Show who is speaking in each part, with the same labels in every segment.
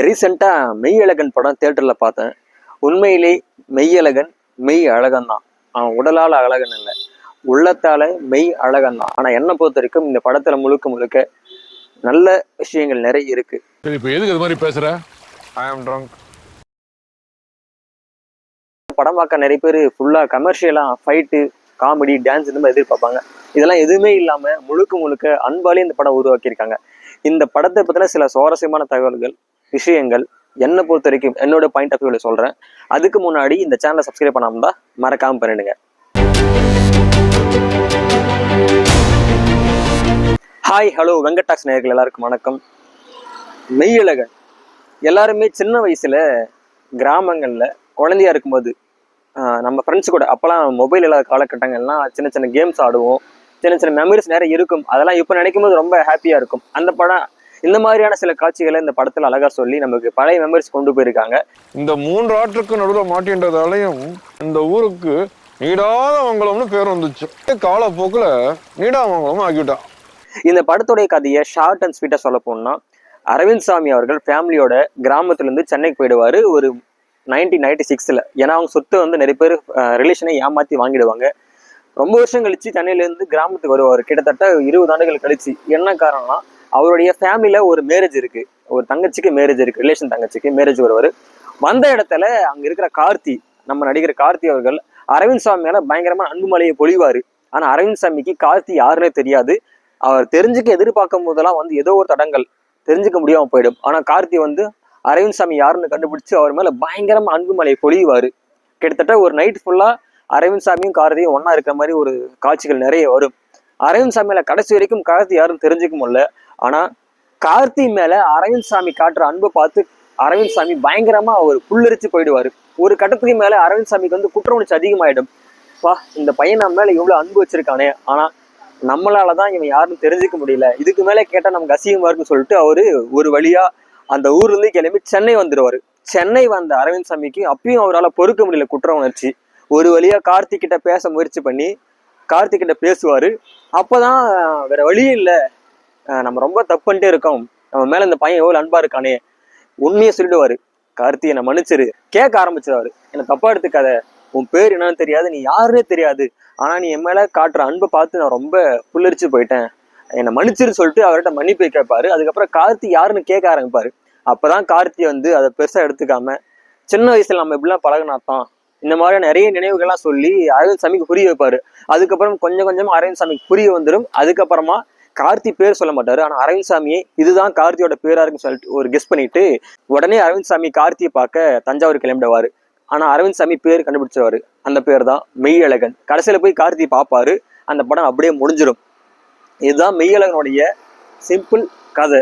Speaker 1: ரீசெண்டாக மெய்யழகன் படம் தேட்டரில் பார்த்தேன். உண்மையிலே மெய்யழகன் மெய் அழகன் தான். அவன் உடலால் அழகன் இல்லை, உள்ளத்தால மெய் அழகன் தான். ஆனால் என்னை பொறுத்த வரைக்கும் இந்த படத்தில் முழுக்க முழுக்க நல்ல விஷயங்கள் நிறைய இருக்கு. படம் பார்க்க நிறைய பேர் ஃபுல்லாக கமர்ஷியலாக ஃபைட்டு, காமெடி, டான்ஸ் இந்த மாதிரி எதிர்பார்ப்பாங்க. இதெல்லாம் எதுவுமே இல்லாமல் முழுக்க முழுக்க அன்பாலே இந்த படம் உருவாக்கியிருக்காங்க. இந்த படத்தை பற்றின சில சுவாரஸ்யமான தகவல்கள், விஷயங்கள் என்னை பொறுத்த வரைக்கும் என்னோட பாயிண்ட் ஆஃப் வியூவில் சொல்கிறேன். அதுக்கு முன்னாடி இந்த சேனலை சப்ஸ்கிரைப் பண்ணாமல் தான் மறக்காமல் பண்ணிடுங்க. ஹாய், ஹலோ, வெங்கடாக்ஸ் நேயர்கள் எல்லாருக்கும் வணக்கம். மெய்யழகன் எல்லாருமே சின்ன வயசில் கிராமங்களில் குழந்தையா இருக்கும்போது நம்ம ஃப்ரெண்ட்ஸ் கூட, அப்போல்லாம் மொபைல் இல்லாத காலகட்டங்கள்லாம் சின்ன சின்ன கேம்ஸ் ஆடுவோம். சின்ன சின்ன மெமரிஸ் நிறைய இருக்கும். அதெல்லாம் இப்போ நினைக்கும் போது ரொம்ப ஹாப்பியாக இருக்கும். அந்த படம் இந்த மாதிரியான சில காட்சிகளை இந்த படத்தில் அழகாக சொல்லி நமக்கு பழைய மெமரிஸ் கொண்டு போயிருக்காங்க.
Speaker 2: இந்த 3 ஆற்றுக்கு நடுவில் மாட்டின்றதாலையும் இந்த ஊருக்கு நீடாமங்கலம்னு பேர் வந்துச்சு. காலப்போக்கில் நீடாமங்கலம் ஆக்கிவிட்டா.
Speaker 1: இந்த படத்துடைய கதையை ஷார்ட் அண்ட் ஸ்வீட்டாக சொல்ல போனா, அரவிந்த் சாமி அவர்கள் ஃபேமிலியோட கிராமத்துலேருந்து சென்னைக்கு போயிடுவார் ஒரு 1996. ஏன்னா அவங்க சொத்து வந்து நிறைய பேர் ரிலேஷனை ஏமாற்றி வாங்கிடுவாங்க. ரொம்ப வருஷம் கழிச்சு சென்னையிலேருந்து கிராமத்துக்கு வருவார், கிட்டத்தட்ட 20 ஆண்டுகள் கழிச்சு. என்ன காரணம்னா, அவருடைய ஃபேமிலியில் ஒரு மேரேஜ் இருக்கு, ஒரு தங்கச்சிக்கு மேரேஜ் இருக்கு, ரிலேஷன் தங்கச்சிக்கு மேரேஜ் வருவார். வந்த இடத்துல அங்கே இருக்கிற கார்த்தி, நம்ம நடிகர் கார்த்தி அவர்கள் அரவிந்த் சாமி மேலே பயங்கரமான அன்பு மலையை பொழிவார். ஆனால் அரவிந்த் சாமிக்கு கார்த்தி யாருன்னே தெரியாது. அவர் தெரிஞ்சுக்க எதிர்பார்க்கும் போதெல்லாம் வந்து ஏதோ ஒரு தடங்கள், தெரிஞ்சுக்க முடியாமல் போயிடும். ஆனால் கார்த்தி வந்து அரவிந்த் சாமி யாருன்னு கண்டுபிடிச்சு அவர் மேலே பயங்கரமாக அன்பு மலையை பொழிவார். கிட்டத்தட்ட ஒரு நைட் ஃபுல்லாக அரவிந்த் சாமியும் கார்த்தியும் ஒன்றா இருக்கிற மாதிரி ஒரு காட்சிகள் நிறைய வரும். அரவிந்த் சாமி மேலே கடைசி வரைக்கும் கார்த்தி யாரும் தெரிஞ்சுக்க முடியல. ஆனால் கார்த்தி மேலே அரவிந்த் சாமி காட்டுற அன்பை பார்த்து அரவிந்த் சாமி பயங்கரமாக அவர் புல்லரிச்சு போயிடுவார். ஒரு கட்டத்துக்கு மேலே அரவிந்த் சாமிக்கு வந்து குற்ற உணர்ச்சி அதிகமாயிடும். இந்த பையன் நம்ம மேலே இவ்வளோ அன்பு வச்சிருக்கானே, ஆனால் நம்மளால தான் இவன் யாருன்னு தெரிஞ்சுக்க முடியல, இதுக்கு மேலே கேட்டால் நமக்கு அசிங்கமாக இருக்குன்னு சொல்லிட்டு அவரு ஒரு வழியாக அந்த ஊர்லேருந்து கிளம்பி சென்னை வந்துடுவார். சென்னை வந்த அரவிந்த் சாமிக்கு அப்பயும் அவரால் பொறுக்க முடியல குற்ற உணர்ச்சி. ஒரு வழியாக கார்த்திக் கிட்ட பேச முயற்சி பண்ணி கார்த்திக் கிட்ட பேசுவார். அப்போதான் வேற வழியே இல்லை, நம்ம ரொம்ப தப்பு பண்ணிட்டே இருக்கோம், நம்ம மேலே இந்த பையன் எவ்வளோ அன்பா இருக்கானே, உண்மையை சொல்லிடுவார். கார்த்தி என்னை மன்னிச்சிரு, கேட்க ஆரம்பிச்சிருவாரு. என்னை தப்பா எடுத்துக்காத, உன் பேர் என்னன்னு தெரியாது, நீ யாருன்னே தெரியாது, ஆனால் நீ என் மேலே காட்டுற அன்பை பார்த்து நான் ரொம்ப புல்லரிச்சு போயிட்டேன், என்னை மன்னிச்சிருன்னு சொல்லிட்டு அவர்கிட்ட மன்னிப்பு கேட்பாரு. அதுக்கப்புறம் கார்த்தி யாருன்னு கேட்க ஆரம்பிப்பாரு. அப்போதான் கார்த்தி வந்து அதை பெருசாக எடுத்துக்காம, சின்ன வயசுல நம்ம எப்படிலாம் பழகினாத்தான், இந்த மாதிரி நிறைய நினைவுகள்லாம் சொல்லி அரவிந்த் சாமிக்கு புரிய வைப்பாரு. அதுக்கப்புறம் கொஞ்சம் கொஞ்சமா அரவிந்த் சாமிக்கு புரிய வந்துடும். அதுக்கப்புறமா கார்த்தி பேர் சொல்ல மாட்டாரு, ஆனால் அரவிந்த் சாமியே இதுதான் கார்த்தியோட பேரா இருக்குன்னு சொல்லிட்டு ஒரு கெஸ் பண்ணிட்டு உடனே அரவிந்த் சாமி கார்த்தியை பார்க்க தஞ்சாவூர் கிளம்பிடுவாரு. ஆனால் அரவிந்த் சாமி பேர் கண்டுபிடிச்சிருவாரு. அந்த பேர் தான் மெய்யழகன். கடைசியில் போய் கார்த்தி பார்ப்பாரு. அந்த படம் அப்படியே முடிஞ்சிடும். இதுதான் மெய்யழகனுடைய சிம்பிள் கதை.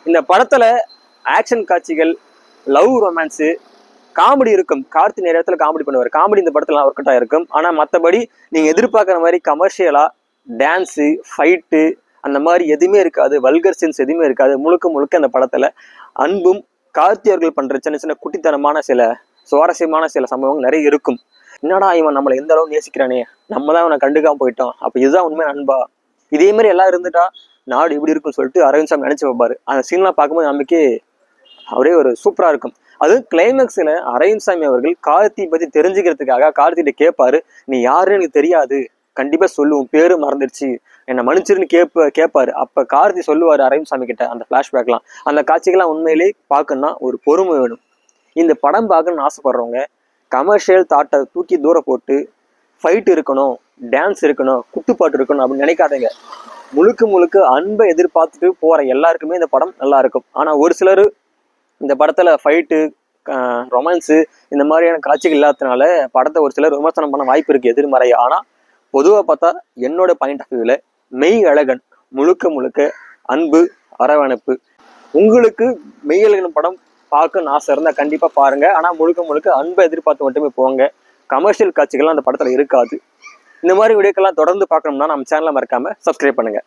Speaker 1: இந்த படத்துல ஆக்ஷன் காட்சிகள், லவ், ரொமான்ஸு, காமெடி இருக்கும். கார்த்தி நிறைய இடத்துல காமெடி பண்ணுவார். காமெடி இந்த படத்துல ஒர்க் அவுட் ஆயிருக்கும். ஆனால் மற்றபடி நீங்கள் எதிர்பார்க்குற மாதிரி கமர்ஷியலாக டான்ஸு, ஃபைட்டு அந்த மாதிரி எதுவுமே இருக்காது. வல்கர் சீன்ஸ் எதுவுமே இருக்காது. முழுக்க முழுக்க அந்த படத்தில் அன்பும் கார்த்தி அவர்கள் பண்ணுற சின்ன சின்ன குட்டித்தனமான சில சுவாரஸ்யமான சில சம்பவங்கள் நிறைய இருக்கும். என்னடா இவன் நம்மளை எந்த அளவு நேசிக்கிறானே, நம்ம தான் இவனை கண்டுக்காம போயிட்டோம், அப்போ இதுதான் உண்மை அன்பா, இதே மாதிரி எல்லாம் இருந்துட்டா நாடு இப்படி இருக்குன்னு சொல்லிட்டு அரவிந்த் சாமி நினைச்சு வைப்பாரு. அந்த சீன்லாம் பார்க்கும்போது நமக்கே அவரே ஒரு சூப்பராக இருக்கும். அதுவும் கிளைமேக்ஸில் அரவிந்த் சாமி அவர்கள் கார்த்தி பற்றி தெரிஞ்சுக்கிறதுக்காக கார்த்திகிட்ட கேட்பாரு, நீ யாருன்னு எனக்கு தெரியாது, கண்டிப்பாக சொல்லுவோம், பேரு மறந்துடுச்சு, என்னை மன்னிச்சிருன்னு கேட்பாரு. அப்போ கார்த்தி சொல்லுவார் அரவிந்த் சாமி கிட்ட. அந்த ஃப்ளாஷ்பேக்லாம், அந்த காட்சிகள்லாம் உண்மையிலே பார்க்கணும்னா ஒரு பொறுமை வேணும். இந்த படம் பார்க்கணும்னு ஆசைப்படுறவங்க கமர்ஷியல் தாட்டை தூக்கி தூரம் போட்டு ஃபைட் இருக்கணும், டான்ஸ் இருக்கணும், குத்துப்பாட்டு இருக்கணும் அப்படின்னு நினைக்காதீங்க. முழுக்க முழுக்க அன்பை எதிர்பார்த்துட்டு போகிற எல்லாருக்குமே இந்த படம் நல்லா இருக்கும். ஆனால் ஒரு சிலர் இந்த படத்தில் ஃபைட்டு, ரொமான்ஸு இந்த மாதிரியான காட்சிகள் இல்லாததுனால படத்தை ஒரு சிலர் விமர்சனம் பண்ண வாய்ப்பு இருக்குது, எதிர்மறை. ஆனால் பொதுவாக பார்த்தா என்னோட பாயிண்ட் ஆஃப் வியூவில் மெய்யழகன் முழுக்க முழுக்க அன்பு, அரவணைப்பு. உங்களுக்கு மெய்யழகன் படம் பார்க்கணும்னு ஆசை இருந்தால் கண்டிப்பாக பாருங்கள். ஆனால் முழுக்க முழுக்க அன்பை எதிர்பார்த்து மட்டுமே போங்க. கமர்ஷியல் காட்சிகள்லாம் அந்த படத்தில் இருக்காது. இந்த மாதிரி வீடியோக்கெல்லாம் தொடர்ந்து பார்க்கணும்னா நம்ம சேனலை மறக்காமல் சப்ஸ்கிரைப் பண்ணுங்கள்.